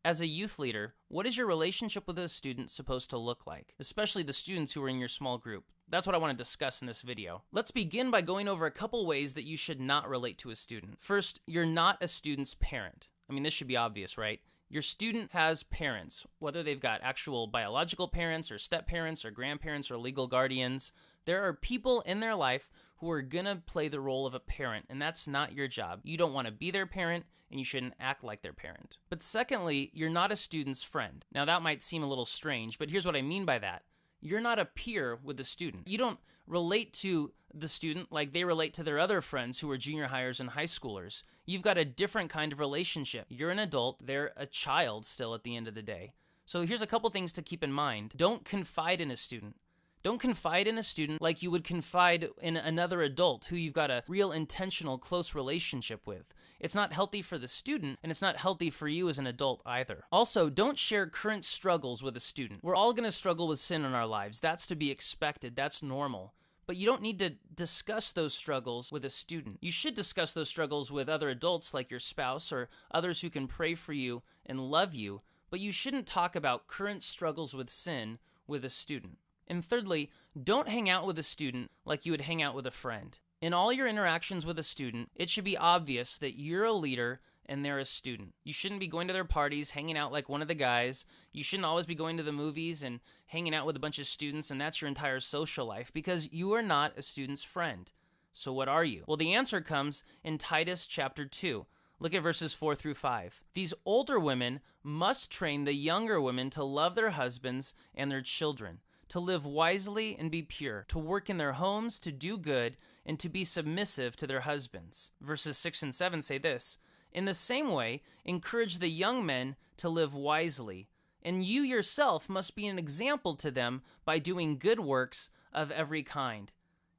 As a youth leader, what is your relationship with a student supposed to look like, especially the students who are in your small group? That's what I want to discuss in this video. Let's begin by going over a couple ways that you should not relate to a student. First, you're not a student's parent. I mean, this should be obvious, right? Your student has parents, whether they've got actual biological parents or step-parents or grandparents or legal guardians. There are people in their life who are going to play the role of a parent, and that's not your job. You don't want to be their parent, and you shouldn't act like their parent. But secondly, you're not a student's friend. Now, that might seem a little strange, but here's what I mean by that. You're not a peer with the student. You don't relate to the student like they relate to their other friends who are junior hires and high schoolers. You've got a different kind of relationship. You're an adult, they're a child still at the end of the day. So here's a couple things to keep in mind. Don't confide in a student. Don't confide in a student like you would confide in another adult who you've got a real intentional close relationship with. It's not healthy for the student, and it's not healthy for you as an adult either. Also, don't share current struggles with a student. We're all going to struggle with sin in our lives. That's to be expected. That's normal. But you don't need to discuss those struggles with a student. You should discuss those struggles with other adults like your spouse or others who can pray for you and love you, but you shouldn't talk about current struggles with sin with a student. And thirdly, don't hang out with a student like you would hang out with a friend. In all your interactions with a student, it should be obvious that you're a leader and they're a student. You shouldn't be going to their parties, hanging out like one of the guys. You shouldn't always be going to the movies and hanging out with a bunch of students, and that's your entire social life, because you are not a student's friend. So what are you? Well, the answer comes in Titus chapter 2. Look at verses 4 through 5. These older women must train the younger women to love their husbands and their children, to live wisely and be pure, to work in their homes, to do good, and to be submissive to their husbands. Verses 6 and 7 say this: in the same way, encourage the young men to live wisely, and you yourself must be an example to them by doing good works of every kind.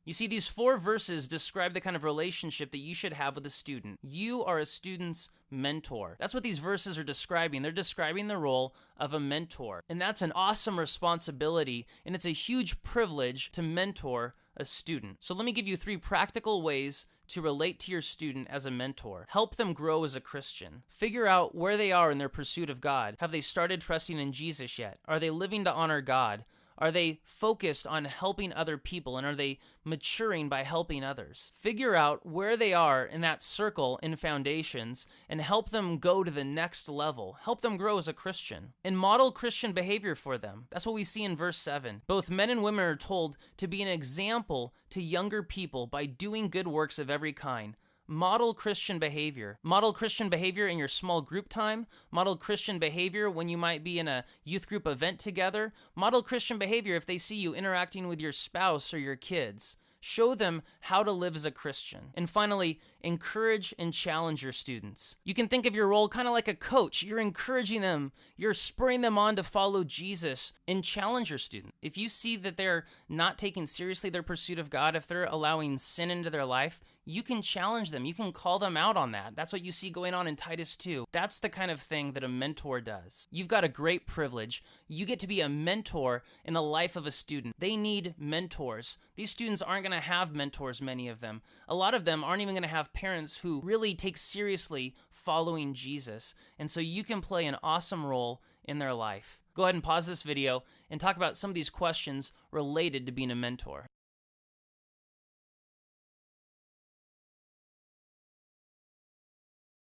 You see, these 4 verses describe the kind of relationship that you should have with a student. You are a student's mentor. That's what these verses are describing. They're describing the role of a mentor. And that's an awesome responsibility, and it's a huge privilege to mentor a student. So let me give you 3 practical ways to relate to your student as a mentor. Help them grow as a Christian. Figure out where they are in their pursuit of God. Have they started trusting in Jesus yet? Are they living to honor God? Are they focused on helping other people, and are they maturing by helping others? Figure out where they are in that circle in foundations and help them go to the next level. Help them grow as a Christian and model Christian behavior for them. That's what we see in verse 7. Both men and women are told to be an example to younger people by doing good works of every kind. Model Christian behavior. Model Christian behavior in your small group time. Model Christian behavior when you might be in a youth group event together. Model Christian behavior if they see you interacting with your spouse or your kids. Show them how to live as a Christian. And finally, encourage and challenge your students. You can think of your role kind of like a coach. You're encouraging them. You're spurring them on to follow Jesus, and challenge your students. If you see that they're not taking seriously their pursuit of God, if they're allowing sin into their life, you can challenge them. You can call them out on that. That's what you see going on in Titus 2. That's the kind of thing that a mentor does. You've got a great privilege. You get to be a mentor in the life of a student. They need mentors. These students aren't going to have mentors, many of them. A lot of them aren't even going to have parents who really take seriously following Jesus. And so you can play an awesome role in their life. Go ahead and pause this video and talk about some of these questions related to being a mentor.